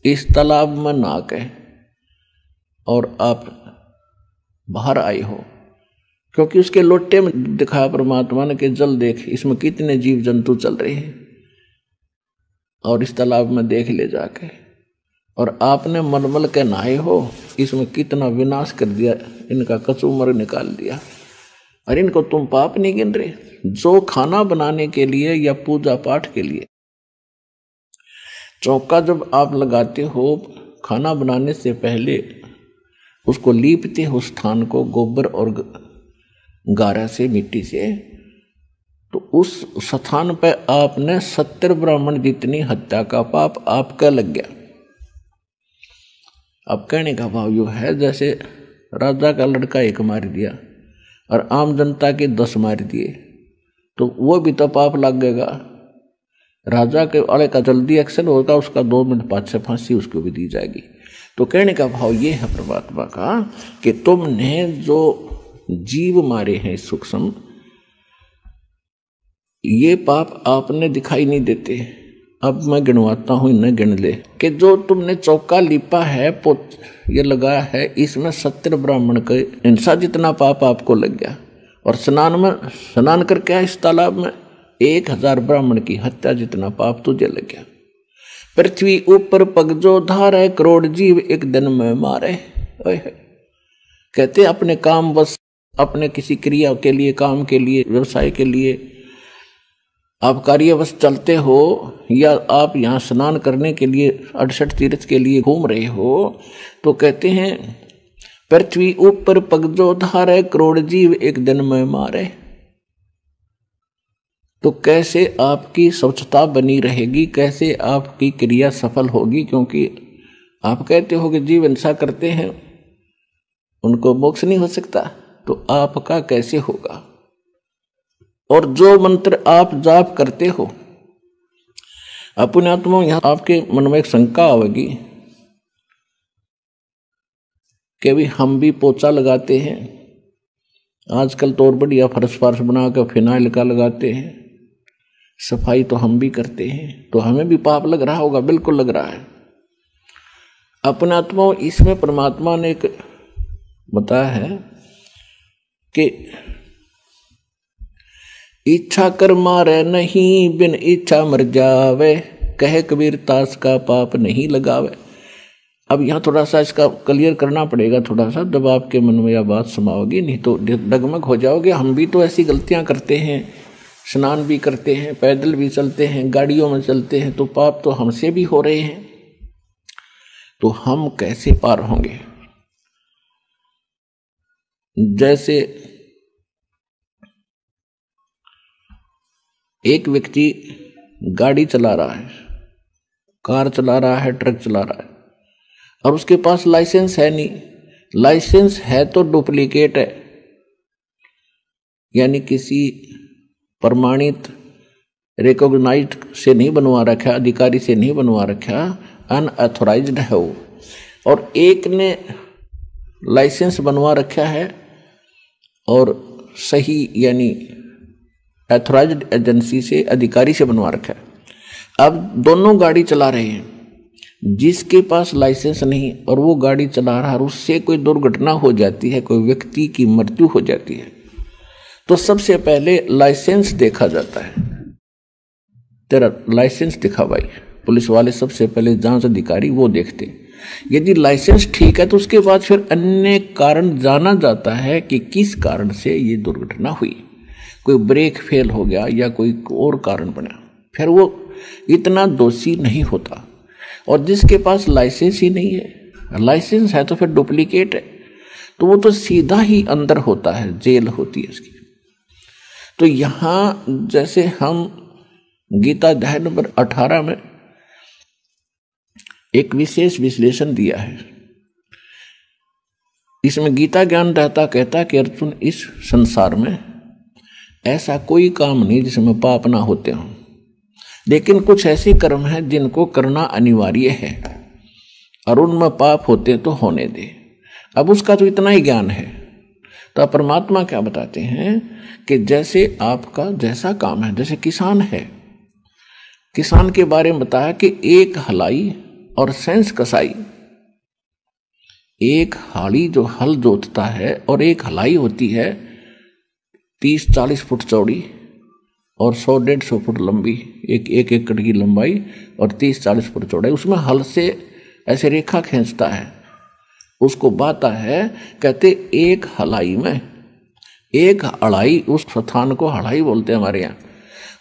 इस तालाब में नहा के और आप बाहर आए हो, क्योंकि उसके लोटे में दिखाया परमात्मा ने कि जल देख, इसमें कितने जीव जंतु चल रहे हैं, और इस तालाब में देख ले जाके, और आपने मलमल के नहाए हो, इसमें कितना विनाश कर दिया, इनका कचूमर निकाल दिया, और इनको तुम पाप नहीं गिन रहे। जो खाना बनाने के लिए या पूजा पाठ के लिए चौका जब आप लगाते हो, खाना बनाने से पहले उसको लीपते हो स्थान को गोबर और गारा से, मिट्टी से, तो उस स्थान पर आपने 70 ब्राह्मण जितनी हत्या का पाप आपका लग गया। अब कहने का भाव यू है जैसे राजा का लड़का एक मार दिया और आम जनता के 10 मार दिए, तो वो भी तो पाप लग गएगा। राजा के वाले का जल्दी एक्शन होगा, उसका 2 मिनट पाछे फांसी उसको भी दी जाएगी। तो कहने का भाव ये है परमात्मा का कि तुमने जो जीव मारे हैं सूक्ष्म, ये पाप आपने दिखाई नहीं देते। अब मैं गिनवाता हूं, इन्हें गिन ले कि जो तुमने चौका लिपा है, ये लगा है, इसमें 70 ब्राह्मण के हिंसा जितना पाप आपको लग गया। और स्नान करके आया इस तालाब में, 1000 ब्राह्मण की हत्या जितना पाप तुझे लग गया। पृथ्वी ऊपर पग जो धार है, करोड़ जीव एक दिन में मारे। कहते अपने काम बस, अपने किसी क्रिया के लिए, काम के लिए, व्यवसाय के लिए आप कार्यवश चलते हो, या आप यहाँ स्नान करने के लिए 68 तीर्थ के लिए घूम रहे हो, तो कहते हैं पृथ्वी ऊपर पग जो धारे, करोड़ जीव एक दिन में मारे। तो कैसे आपकी स्वच्छता बनी रहेगी, कैसे आपकी क्रिया सफल होगी? क्योंकि आप कहते हो कि जीव हिंसा करते हैं उनको मोक्ष नहीं हो सकता, तो आपका कैसे होगा? और जो मंत्र आप जाप करते हो अपने आत्मा, यहां आपके मन में एक शंका आवेगी कि भी हम भी पोछा लगाते हैं, आजकल तो और बढ़िया फर्श बना कर फिनाइल का लगाते हैं, सफाई तो हम भी करते हैं, तो हमें भी पाप लग रहा होगा। बिल्कुल लग रहा है। अपने आत्मा, इसमें परमात्मा ने एक बताया है कि इच्छा कर मारे नहीं, बिन इच्छा मर जावे, कहे कबीर तास का पाप नहीं लगावे। अब यहाँ थोड़ा सा इसका क्लियर करना पड़ेगा थोड़ा सा, जब आपके मन में यह बात समाओगी, नहीं तो डगमग हो जाओगे। हम भी तो ऐसी गलतियां करते हैं, स्नान भी करते हैं, पैदल भी चलते हैं, गाड़ियों में चलते हैं, तो पाप तो हमसे भी हो रहे हैं, तो हम कैसे पार होंगे? जैसे एक व्यक्ति गाड़ी चला रहा है, कार चला रहा है, ट्रक चला रहा है, और उसके पास लाइसेंस है नहीं। लाइसेंस है तो डुप्लीकेट है, यानी किसी प्रमाणित रिकॉग्नाइज्ड से नहीं बनवा रखा, अधिकारी से नहीं बनवा रखा, अनऑथोराइज्ड है वो। और एक ने लाइसेंस बनवा रखा है और सही यानी ऑथराइज्ड एजेंसी से, अधिकारी से बनवा रखा है। अब दोनों गाड़ी चला रहे हैं, जिसके पास लाइसेंस नहीं और वो गाड़ी चला रहा है, उससे कोई दुर्घटना हो जाती है, कोई व्यक्ति की मृत्यु हो जाती है, तो सबसे पहले लाइसेंस देखा जाता है। तेरा लाइसेंस दिखा भाई, पुलिस वाले सबसे पहले जांच अधिकारी वो देखते। यदि लाइसेंस ठीक है तो उसके बाद फिर अन्य कारण जाना जाता है कि किस कारण से ये दुर्घटना हुई। कोई ब्रेक फेल हो गया या कोई और कारण बना, फिर वो इतना दोषी नहीं होता। और जिसके पास लाइसेंस ही नहीं है, लाइसेंस है तो फिर डुप्लीकेट है, तो वो तो सीधा ही अंदर होता है, जेल होती है इसकी। तो यहां जैसे हम गीता अध्याय नंबर 18 में एक विशेष विश्लेषण दिया है। इसमें गीता ज्ञानदाता कहता कि अर्जुन, इस संसार में ऐसा कोई काम नहीं जिसमें पाप ना होते हों, लेकिन कुछ ऐसे कर्म हैं जिनको करना अनिवार्य है और उनमें पाप होते तो होने दे। अब उसका तो इतना ही ज्ञान है। तो परमात्मा क्या बताते हैं कि जैसे आपका जैसा काम है, जैसे किसान है, किसान के बारे में बताया कि एक हलाई और सेंस कसाई, एक हाड़ी जो हल जोतता है और एक हलाई होती है 30-40 फुट चौड़ी और 100-150 फुट लंबी, एक एकड़ की लंबाई और 30-40 फुट चौड़ाई। उसमें हल से ऐसे रेखा खींचता है, उसको बाता है। कहते एक हलाई में एक अड़ाई, उस स्थान को हड़ाई बोलते हैं हमारे यहाँ,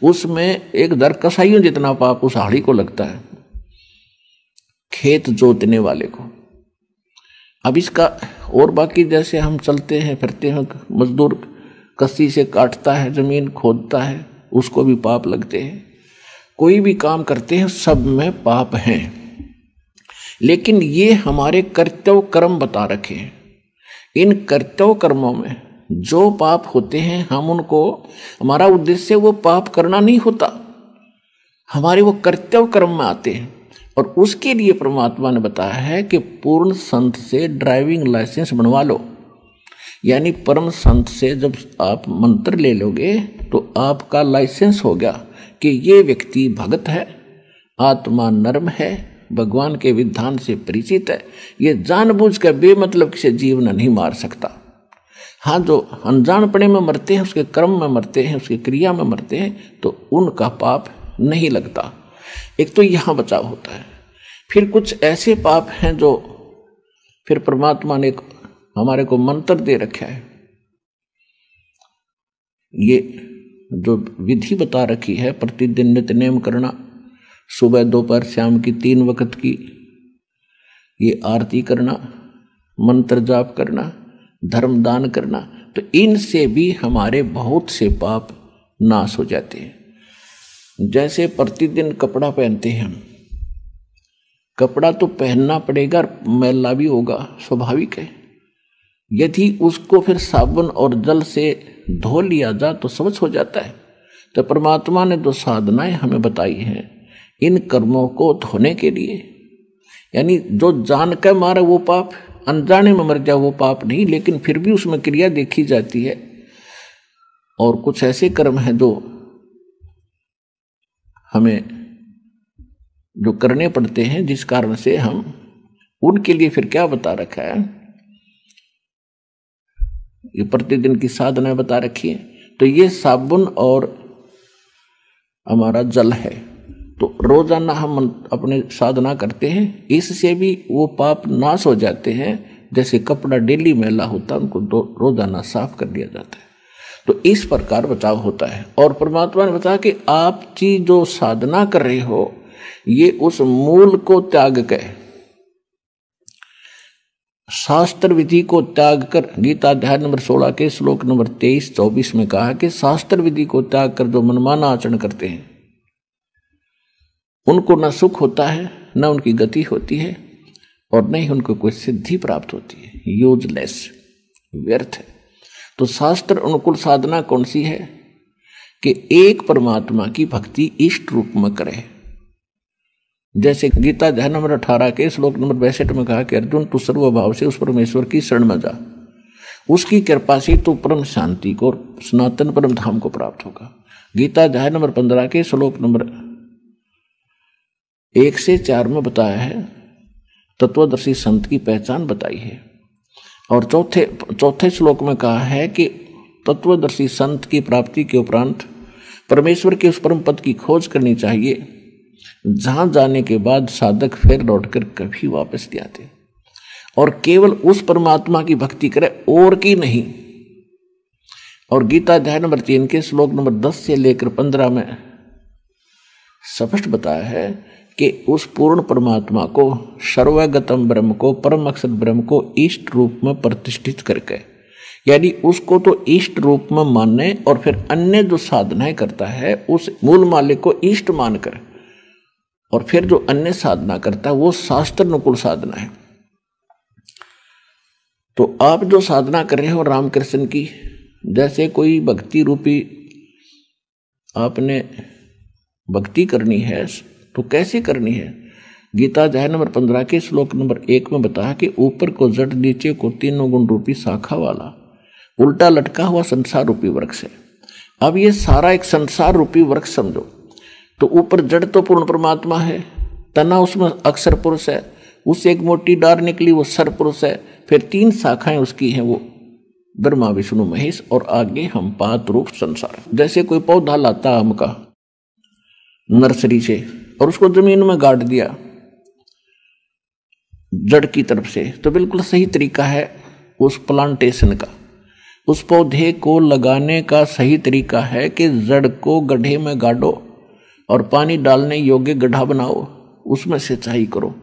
उसमें एक दर कसाइयों जितना पाप उस हाड़ी को लगता है, खेत जोतने वाले को। अब इसका और बाकी जैसे हम चलते हैं फिरते हैं, मजदूर कस्सी से काटता है, जमीन खोदता है, उसको भी पाप लगते हैं। कोई भी काम करते हैं सब में पाप हैं, लेकिन ये हमारे कर्तव्य कर्म बता रखे हैं। इन कर्तव्य कर्मों में जो पाप होते हैं, हम उनको, हमारा उद्देश्य वो पाप करना नहीं होता, हमारे वो कर्तव्य कर्म में आते हैं। और उसके लिए परमात्मा ने बताया है कि पूर्ण संत से ड्राइविंग लाइसेंस बनवा लो। यानी परम संत से जब आप मंत्र ले लोगे तो आपका लाइसेंस हो गया कि ये व्यक्ति भगत है, आत्मा नर्म है, भगवान के विधान से परिचित है, ये जानबूझ कर बेमतलब किसी जीव न नहीं मार सकता। हाँ, जो अनजानपने में मरते हैं, उसके कर्म में मरते हैं, उसकी क्रिया में मरते हैं, तो उनका पाप नहीं लगता। एक तो यहाँ बचाव होता है। फिर कुछ ऐसे पाप हैं जो फिर परमात्मा ने हमारे को मंत्र दे रखा है। ये जो विधि बता रखी है, प्रतिदिन नित्य नेम करना, सुबह दोपहर शाम की 3 वक्त की ये आरती करना, मंत्र जाप करना, धर्म दान करना, तो इनसे भी हमारे बहुत से पाप नाश हो जाते हैं। जैसे प्रतिदिन कपड़ा पहनते हैं हम, कपड़ा तो पहनना पड़ेगा, मैला भी होगा, स्वाभाविक है। यदि उसको फिर साबुन और जल से धो लिया जाए तो स्वच्छ हो जाता है। तो परमात्मा ने जो साधनाएं हमें बताई हैं इन कर्मों को धोने के लिए, यानी जो जान कर मारे वो पाप, अनजाने में मर जाए वो पाप नहीं, लेकिन फिर भी उसमें क्रिया देखी जाती है। और कुछ ऐसे कर्म हैं जो हमें जो करने पड़ते हैं, जिस कारण से हम उनके लिए फिर क्या बता रखा है, ये प्रतिदिन की साधना बता रखी है। तो ये साबुन और हमारा जल है, तो रोजाना हम अपने साधना करते हैं, इससे भी वो पाप नाश हो जाते हैं। जैसे कपड़ा डेली मैला होता है, उनको रोजाना साफ कर दिया जाता है। तो इस प्रकार बचाव होता है। और परमात्मा ने बताया कि आप जी जो साधना कर रहे हो, ये उस मूल को त्याग कर, शास्त्र विधि को त्याग कर, गीता अध्याय नंबर 16 के श्लोक नंबर 23-24 में कहा कि शास्त्र विधि को त्याग कर जो मनमाना आचरण करते हैं उनको न सुख होता है, न उनकी गति होती है, और न ही उनको कोई सिद्धि प्राप्त होती है। यूजलेस, व्यर्थ है। तो शास्त्र अनुकूल साधना कौन सी है कि एक परमात्मा की भक्ति इष्ट रूप में करे। जैसे गीता अध्याय नंबर 18 के श्लोक नंबर 62 में कहा कि अर्जुन, तू सर्वभाव से उस परमेश्वर की शरण में जा, उसकी कृपा से तू परम शांति को, सनातन परम धाम को प्राप्त होगा। गीता अध्याय नंबर 15 के श्लोक नंबर 1 से 4 में बताया है, तत्वदर्शी संत की पहचान बताई है। और चौथे श्लोक में कहा है कि तत्वदर्शी संत की प्राप्ति के उपरांत परमेश्वर के उस परम पद की खोज करनी चाहिए, जहां जाने के बाद साधक फिर लौटकर कभी वापस नहीं आते, और केवल उस परमात्मा की भक्ति करे और की नहीं। और गीता अध्याय नंबर 3 के श्लोक नंबर 10 से लेकर 15 में स्पष्ट बताया है कि उस पूर्ण परमात्मा को, सर्वगतम ब्रह्म को, परम अक्षर ब्रह्म को इष्ट रूप में प्रतिष्ठित करके, यानी उसको तो इष्ट रूप में मानने, और फिर अन्य जो साधनाएं करता है उस मूल मालिक को इष्ट मानकर, और फिर जो अन्य साधना करता है वो शास्त्र अनुकूल साधना है। तो आप जो साधना कर रहे हो रामकृष्ण की, जैसे कोई भक्ति रूपी आपने भक्ति करनी है तो कैसे करनी है? गीता अध्याय नंबर 15 के श्लोक नंबर 1 में बताया कि ऊपर को जड़, नीचे को तीनों गुण रूपी शाखा वाला उल्टा लटका हुआ संसार रूपी वृक्ष है। अब ये सारा एक संसार रूपी वृक्ष समझो। तो ऊपर जड़ तो पूर्ण परमात्मा है, तना उसमें अक्षर पुरुष है, उससे एक मोटी डार निकली वो सर पुरुष है, फिर 3 शाखाएं उसकी हैं, वो ब्रह्मा विष्णु महेश, और आगे हम पात रूप संसार। जैसे कोई पौधा लाता आम का नर्सरी से और उसको जमीन में गाड़ दिया जड़ की तरफ से, तो बिल्कुल सही तरीका है उस प्लांटेशन का, उस पौधे को लगाने का सही तरीका है कि जड़ को गड्ढे में गाड़ो और पानी डालने योग्य गड्ढा बनाओ, उसमें सिंचाई करो।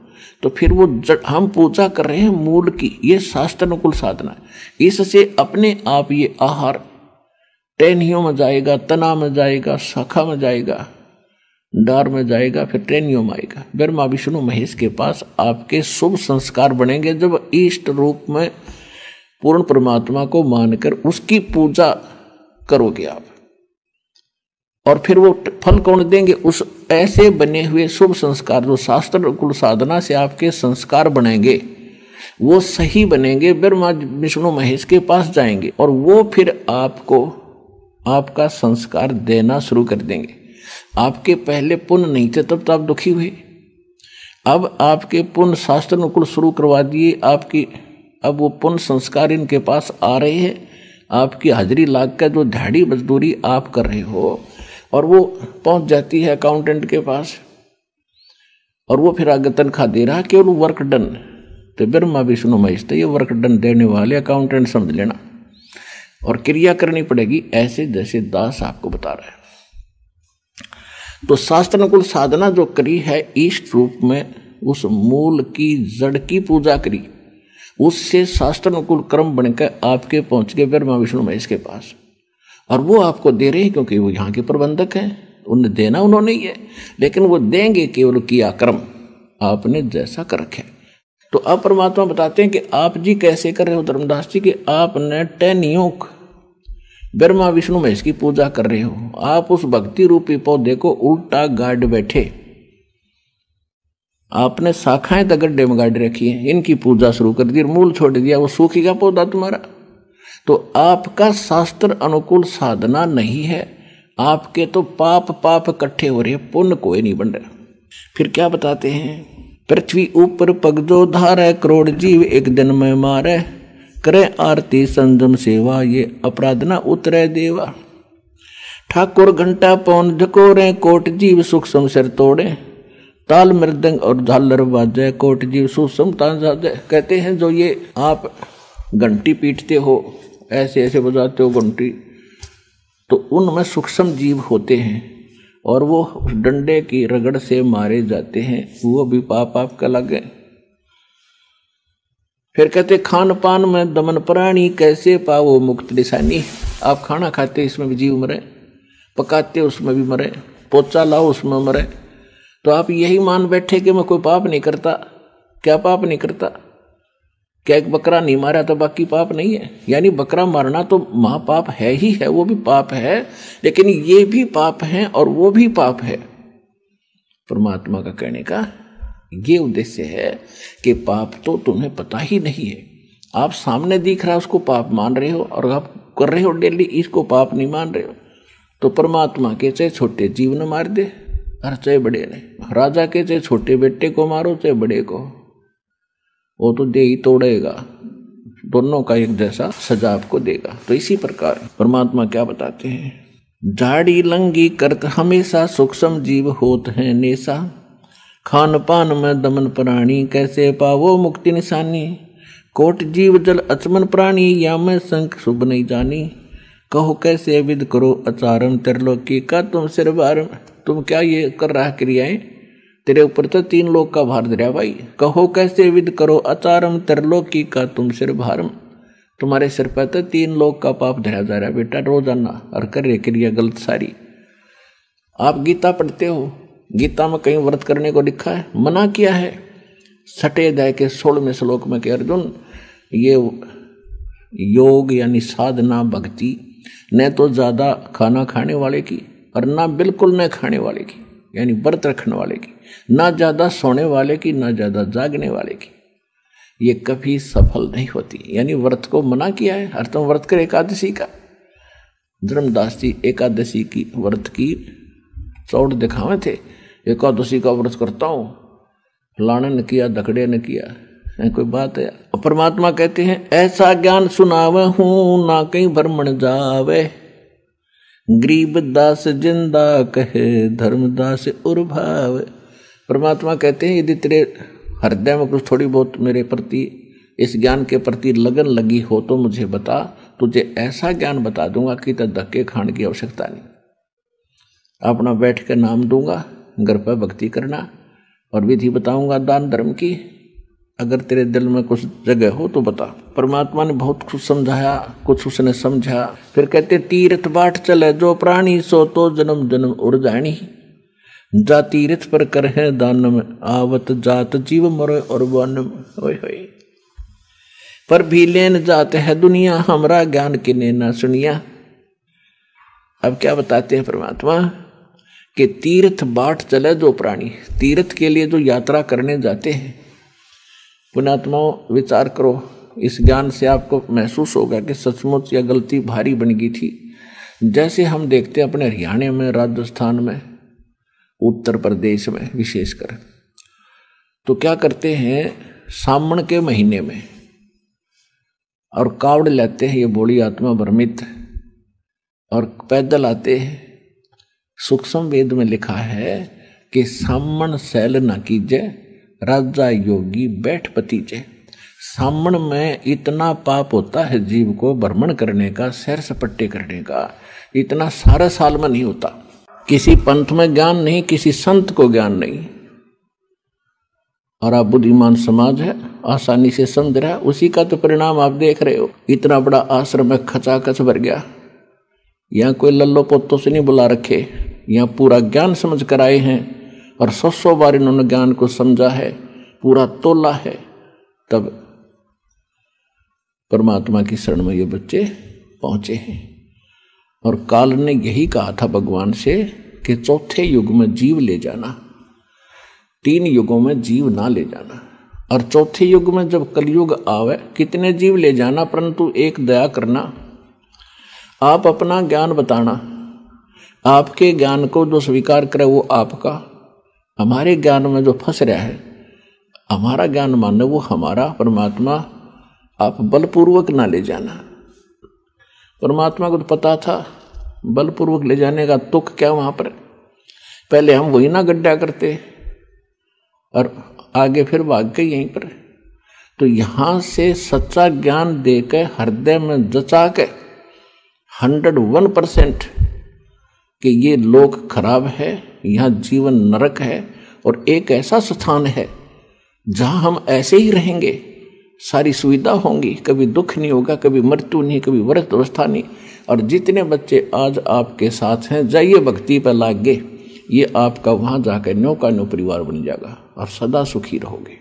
तो फिर वो जड़ हम पूजा कर रहे हैं मूल की, ये शास्त्र अनुकूल साधना है। इससे अपने आप ये आहार टहनियों में जाएगा, तना में जाएगा, शाखा में जाएगा, डार में जाएगा, फिर टहनियों में आएगा। ब्रह्मा विष्णु महेश के पास आपके शुभ संस्कार बनेंगे जब इष्ट रूप में पूर्ण परमात्मा को मानकर उसकी पूजा करोगे आप। और फिर वो फल कौन देंगे? उस ऐसे बने हुए शुभ संस्कार जो शास्त्र अनुकूल साधना से आपके संस्कार बनेंगे, वो सही बनेंगे, ब्रह्मा विष्णु महेश के पास जाएंगे और वो फिर आपको आपका संस्कार देना शुरू कर देंगे। आपके पहले पुण्य नहीं थे तब तो आप दुखी हुए, अब आपके पुण्य शास्त्र अनुकूल शुरू करवा दिए आपकी, अब वो पुण्य संस्कार इनके पास आ रहे हैं। आपकी हाजिरी लाग कर जो दिहाड़ी मजदूरी आप कर रहे हो और वो पहुंच जाती है अकाउंटेंट के पास, और वो फिर आगे तनख्वाह दे रहा केवल वर्क डन। तो ब्रह्मा विष्णु महेश तो ये वर्क डन देने वाले अकाउंटेंट समझ लेना, और क्रिया करनी पड़ेगी ऐसे जैसे दास आपको बता रहा है। तो शास्त्र अनुकूल साधना जो करी है, इष्ट रूप में उस मूल की जड़ की पूजा करी, उससे शास्त्र अनुकूल क्रम बनकर आपके पहुंच गए ब्रह्मा विष्णु महेश के पास, और वो आपको दे रहे हैं क्योंकि वो यहाँ के प्रबंधक हैं, उन्हें देना उन्होंने ही है, लेकिन वो देंगे केवल किया कर्म आपने जैसा कर रखे। तो अब परमात्मा बताते हैं कि आप जी कैसे कर रहे हो धर्मदास जी, कि आपने टहनियों ब्रह्मा विष्णु महेश की पूजा कर रहे हो, आप उस भक्ति रूपी पौधे को उल्टा गाड़ बैठे, आपने शाखाएं तक गड्ढे में गाड़ रखी है, इनकी पूजा शुरू कर दी, मूल छोड़ दिया, वो सूखेगा पौधा तुम्हारा। तो आपका शास्त्र अनुकूल साधना नहीं है, आपके तो पाप इकट्ठे हो रहे हैं, पुण्य कोई नहीं बन रहा। फिर क्या बताते हैं? पृथ्वी ऊपर पग जो धारे, करोड़ जीव एक दिन में मारे, करे आरती संजम सेवा, ये अपराध न उतरे देवा। ठाकुर घंटा पौन झकोरे, कोट जीव सूक्ष्म सिर तोड़े, ताल मृदंग और झालर बाजे, कोट जीव सूक्ष्म तांजाजे। कहते हैं जो ये आप घंटी पीटते हो, ऐसे ऐसे बजाते हो घंटी, तो उनमें सूक्ष्म जीव होते हैं और वो डंडे की रगड़ से मारे जाते हैं, वो भी पाप आपका लगे। फिर कहते खान पान में दमन प्राणी, कैसे पाओ मुक्त निशानी। आप खाना खाते इसमें भी जीव मरे, पकाते उसमें भी मरे, पोचा लाओ उसमें मरे। तो आप यही मान बैठे कि मैं कोई पाप नहीं करता। क्या पाप नहीं करता? क्या एक बकरा नहीं मारा तो बाकी पाप नहीं है? यानी बकरा मारना तो महापाप है ही है, वो भी पाप है, लेकिन ये भी पाप है और वो भी पाप है। परमात्मा का कहने का ये उद्देश्य है कि पाप तो तुम्हें पता ही नहीं है, आप सामने दिख रहा है उसको पाप मान रहे हो, और आप कर रहे हो डेली इसको पाप नहीं मान रहे हो। तो परमात्मा के चाहे छोटे जीव न मार दे और चाहे बड़े ने, राजा के चाहे छोटे बेटे को मारो चाहे बड़े को, वो तो दे ही तोड़ेगा, दोनों का एक जैसा सजा आपको देगा। तो इसी प्रकार परमात्मा क्या बताते हैं, झाड़ी लंगी करत हमेशा सूक्ष्म जीव होत है नेसा, खान पान में दमन प्राणी कैसे पावो मुक्ति निशानी, कोट जीव जल अचमन प्राणी या मैं संख शुभ नहीं जानी, कहो कैसे विद करो अचारम त्रिलोकी का तुम सिर भारम। तुम क्या ये कर रहा क्रियाएं, तेरे ऊपर तो 3 लोक का भार धरा भाई। कहो कैसे विद करो अचारम त्रिलोकी का तुम सिर भारम, तुम्हारे सिर पर तो 3 लोक का पाप धरा जा रहा है बेटा रोजाना, और कर रहे क्रिया गलत सारी। आप गीता पढ़ते हो, गीता में कहीं व्रत करने को लिखा है, मना किया है। छठे अध्याय के 16वें श्लोक में कि अर्जुन ये योग यानी साधना भक्ति न तो ज्यादा खाना खाने वाले की और ना बिल्कुल न खाने वाले की यानी व्रत रखने वाले की, ना ज्यादा सोने वाले की ना ज्यादा जागने वाले की, ये कभी सफल नहीं होती। यानी व्रत को मना किया है। और तुम व्रत कर एकादशी का, धर्मदास जी एकादशी की व्रत की चौड़ दिखावे थे, एकादशी का व्रत करता हूं, फलाने ने किया धकड़े ने किया, कोई बात है। परमात्मा कहते हैं ऐसा ज्ञान सुनावे हूं ना कहीं भ्रमण जावे, गरीब दास जिंदा कहे धर्मदास उर्भाव। परमात्मा कहते हैं यदि तेरे हृदय में कुछ थोड़ी बहुत मेरे प्रति इस ज्ञान के प्रति लगन लगी हो तो मुझे बता, तुझे ऐसा ज्ञान बता दूंगा कि तो धक्के खाने की आवश्यकता नहीं। अपना बैठ कर नाम दूंगा, घर पर भक्ति करना और विधि बताऊंगा दान धर्म की। अगर तेरे दिल में कुछ जगह हो तो बता। परमात्मा ने बहुत कुछ समझाया, कुछ उसने समझा। फिर कहते तीर्थ बाट चले जो प्राणी सो तो जन्म जन्म उर्जाणी, जा तीर्थ पर कर है दानम आवत जात जीव मरो और वनम। होय होय पर भी लेन जाते है दुनिया, हमरा ज्ञान किने ना सुनिया। अब क्या बताते हैं परमात्मा कि तीर्थ बाट चले जो प्राणी, तीर्थ के लिए जो यात्रा करने जाते हैं। पुण्यात्माओं विचार करो, इस ज्ञान से आपको महसूस होगा कि सचमुच यह गलती भारी बन गई थी। जैसे हम देखते हैं अपने हरियाणा में, राजस्थान में, उत्तर प्रदेश में विशेषकर, तो क्या करते हैं सावन के महीने में और कावड़ लेते हैं ये बोली आत्मा भ्रमित और पैदल आते हैं। सूक्ष्म वेद में लिखा है कि सामन सैल न कीजे राजा योगी बैठ पतीजे। सामन में इतना पाप होता है जीव को भ्रमण करने का, सैर सपट्टे करने का, इतना सारा साल में नहीं होता। किसी पंथ में ज्ञान नहीं, किसी संत को ज्ञान नहीं, और आप बुद्धिमान समाज है आसानी से समझ रहा है। उसी का तो परिणाम आप देख रहे हो। इतना बड़ा आश्रम में खचाखच भर गया, यहाँ कोई लल्लो पोतों से नहीं बुला रखे, यहाँ पूरा ज्ञान समझ कर आए हैं और 100 बार इन्होंने ज्ञान को समझा है, पूरा तोला है। तब परमात्मा की शरण में ये बच्चे पहुंचे हैं। और काल ने यही कहा था भगवान से कि चौथे युग में जीव ले जाना, 3 युगों में जीव ना ले जाना। और चौथे युग में जब कलयुग आवे कितने जीव ले जाना, परंतु एक दया करना, आप अपना ज्ञान बताना। आपके ज्ञान को जो स्वीकार करे वो आपका, हमारे ज्ञान में जो फंस रहा है हमारा ज्ञान माने वो हमारा। परमात्मा आप बलपूर्वक ना ले जाना। परमात्मा को तो पता था बलपूर्वक ले जाने का तुक क्या वहां पर, पहले हम वही ना गड्ढा करते और आगे फिर भाग गए यहीं पर। तो यहां से सच्चा ज्ञान देकर हृदय में जचा के 101% कि ये लोक खराब है, यहाँ जीवन नरक है और एक ऐसा स्थान है जहां हम ऐसे ही रहेंगे, सारी सुविधा होंगी, कभी दुख नहीं होगा, कभी मृत्यु नहीं, कभी व्रत अवस्था नहीं। और जितने बच्चे आज आपके साथ हैं जाइए भक्ति पर लाग गए, ये आपका वहां जाकर न्यौ का न्यौ परिवार बन जाएगा और सदा सुखी रहोगे।